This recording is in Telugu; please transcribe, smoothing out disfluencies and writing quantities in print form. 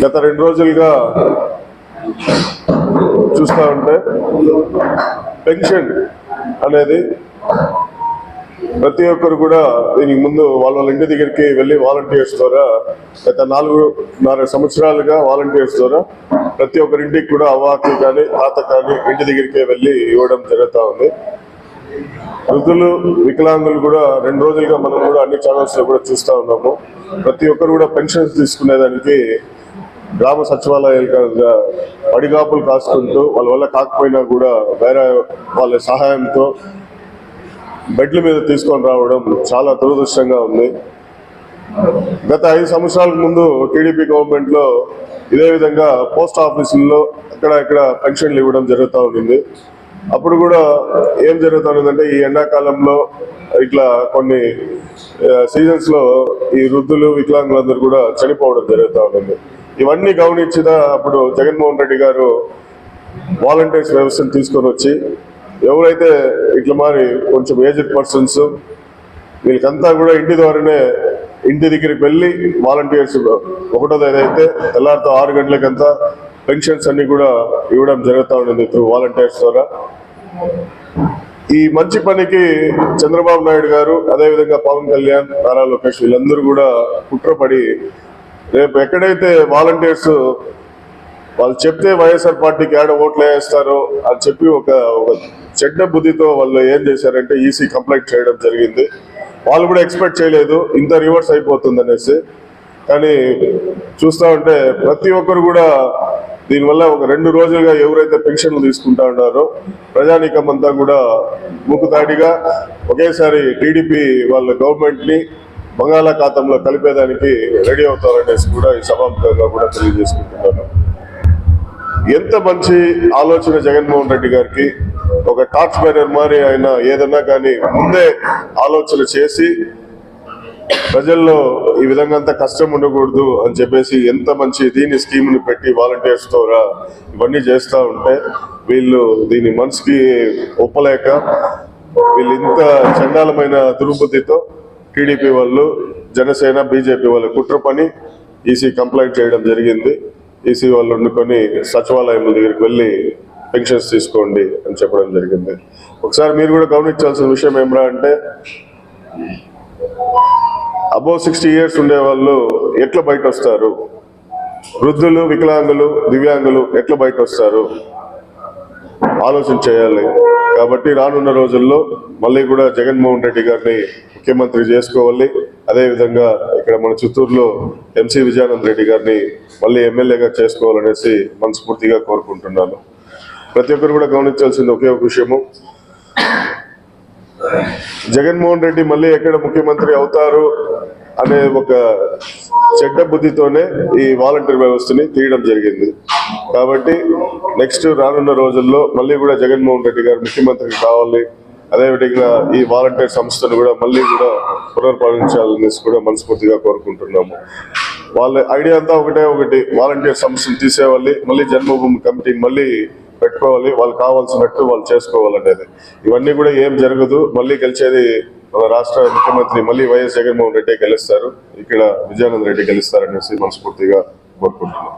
గత 2 రోజులుగా చూస్తూ ఉంటే పెన్షన్ అనేది ప్రతి ఒక్కరు కూడా దీనికి ముందు వాళ్ళ ఇంటి దగ్గరికి వెళ్ళి వాలంటీర్స్ ద్వారా గత 4.5 సంవత్సరాలుగా వాలంటీర్స్ ద్వారా ప్రతి ఒక్కరింటికి కూడా అవ్వాకి కానీ తాత కానీ ఇంటి దగ్గరికి వెళ్ళి ఇవ్వడం జరుగుతూ ఉంది. వృద్ధులు వికలాంగులు కూడా 2 రోజులుగా మనం కూడా అన్ని ఛానల్స్ లో కూడా చూస్తూ ఉన్నాము. ప్రతి ఒక్కరు కూడా పెన్షన్స్ తీసుకునేదానికి గ్రామ సచివాలయాలుగా పడిగాపులు కాసుకుంటూ వాళ్ళ వల్ల కాకపోయినా కూడా వేరే వాళ్ళ సహాయంతో బెడ్ల మీద తీసుకొని రావడం చాలా దురదృష్టంగా ఉంది. గత 5 సంవత్సరాల ముందు టీడీపీ గవర్నమెంట్ లో ఇదే విధంగా పోస్ట్ ఆఫీసుల్లో అక్కడ పెన్షన్లు ఇవ్వడం జరుగుతూ ఉంది. అప్పుడు కూడా ఏం జరుగుతుందంటే ఈ ఎండాకాలంలో ఇట్లా కొన్ని సీజన్స్ లో ఈ వృద్ధులు వికలాంగులందరూ కూడా చనిపోవడం జరుగుతూ ఉంటుంది. ఇవన్నీ గమనించిన అప్పుడు జగన్మోహన్ రెడ్డి గారు వాలంటీర్స్ వ్యవస్థను తీసుకొని వచ్చి ఎవరైతే ఇట్లా మరి కొంచెం ఏజ్డ్ పర్సన్స్ వీళ్ళకంతా కూడా ఇంటి ద్వారానే ఇంటి దగ్గరికి వెళ్ళి వాలంటీర్స్ 1వ తేదీ అయితే తెల్లారితో 6 గంటలకంతా పెన్షన్స్ అన్ని కూడా ఇవ్వడం జరుగుతూ ఉంటుంది త్రూ వాలంటీర్స్ ద్వారా. ఈ మంచి పనికి చంద్రబాబు నాయుడు గారు అదేవిధంగా పవన్ కళ్యాణ్, నారా లోకేష్ వీళ్ళందరూ కూడా కుట్రపడి రేపు ఎక్కడైతే వాలంటీర్స్ వాళ్ళు చెప్తే వైఎస్ఆర్ పార్టీకి ఏడ ఓట్లు వేస్తారో అని చెప్పి ఒక చెడ్డ బుద్ధితో వాళ్ళు ఏం చేశారంటే ఈసీ కంప్లైంట్ చేయడం జరిగింది. వాళ్ళు కూడా ఎక్స్పెక్ట్ చేయలేదు ఇంత రివర్స్ అయిపోతుంది అనేసి. కానీ చూస్తూ ఉంటే ప్రతి ఒక్కరు కూడా దీనివల్ల ఒక 2 రోజులుగా ఎవరైతే పెన్షన్లు తీసుకుంటా ఉన్నారో ప్రజానీకం అంతా కూడా మూకుతాడిగా ఒకేసారి టీడీపీ వాళ్ళ గవర్నమెంట్ ని బంగాళాఖాతంలో కలిపేదానికి రెడీ అవుతారనేసి కూడా ఈ సభాముఖంగా కూడా తెలియజేసుకుంటున్నాను. ఎంత మంచి ఆలోచన జగన్మోహన్ రెడ్డి గారికి. ఒక టార్చ్ బేరర్ మారి ఆయన ఏదన్నా కానీ ముందే ఆలోచన చేసి ప్రజల్లో ఈ విధంగా అంతా కష్టం ఉండకూడదు అని చెప్పేసి ఎంత మంచి దీని స్కీమ్ని పెట్టి వాలంటీర్స్ ద్వారా ఇవన్నీ చేస్తూ ఉంటే వీళ్ళు దీని మనసుకి ఒప్పలేక వీళ్ళు ఇంత చండాలమైన దుర్బుద్ధితో టీడీపీ వాళ్ళు, జనసేన, బీజేపీ వాళ్ళు కుట్ర పని ఈసీ కంప్లైంట్ చేయడం జరిగింది. ఈసీ వాళ్ళు వండుకొని సచివాలయం దగ్గరికి వెళ్ళి పెన్షన్స్ తీసుకోండి అని చెప్పడం జరిగింది. ఒకసారి మీరు కూడా గమనించాల్సిన విషయం ఏమరా అంటే అబోవ్ 60 years ఉండే వాళ్ళు ఎట్లా బయట వస్తారు, వృద్ధులు, వికలాంగులు, దివ్యాంగులు ఎట్లా బయట వస్తారు ఆలోచన చేయాలి. కాబట్టి రానున్న రోజుల్లో మళ్ళీ కూడా జగన్మోహన్ రెడ్డి గారిని ముఖ్యమంత్రి చేసుకోవాలి. అదేవిధంగా ఇక్కడ మన చిత్తూరులో ఎంసీ విజయానంద రెడ్డి గారిని మళ్ళీ ఎమ్మెల్యేగా చేసుకోవాలనేసి మనస్ఫూర్తిగా కోరుకుంటున్నాను. ప్రతి ఒక్కరు కూడా గమనించాల్సింది ఒకే ఒక విషయము, జగన్మోహన్ రెడ్డి మళ్ళీ ఎక్కడ ముఖ్యమంత్రి అవుతారు అనే ఒక చెడ్డ బుద్ధితోనే ఈ వాలంటీర్ వ్యవస్థని తీయడం జరిగింది. కాబట్టి నెక్స్ట్ రానున్న రోజుల్లో మళ్ళీ కూడా జగన్మోహన్ రెడ్డి గారు ముఖ్యమంత్రి కావాలి. అదేవిధంగా ఈ వాలంటీర్ సంస్థను కూడా మళ్ళీ కూడా పునర్పాలించాలని కూడా మనస్ఫూర్తిగా కోరుకుంటున్నాము. వాళ్ళ ఐడియా అంతా ఒకటి వాలంటీర్ సంస్థను తీసేవాలి, మళ్ళీ జన్మభూమి కమిటీని మళ్ళీ పెట్టుకోవాలి, వాళ్ళు కావాల్సినట్టు వాళ్ళు చేసుకోవాలనేది. ఇవన్నీ కూడా ఏం జరగదు. మళ్ళీ గెలిచేది మన రాష్ట్ర ముఖ్యమంత్రి మళ్ళీ వైఎస్ జగన్మోహన్ రెడ్డి గెలుస్తారు, ఇక్కడ విజయానంద రెడ్డి గెలుస్తారనేసి మనస్ఫూర్తిగా కోరుకుంటున్నాం.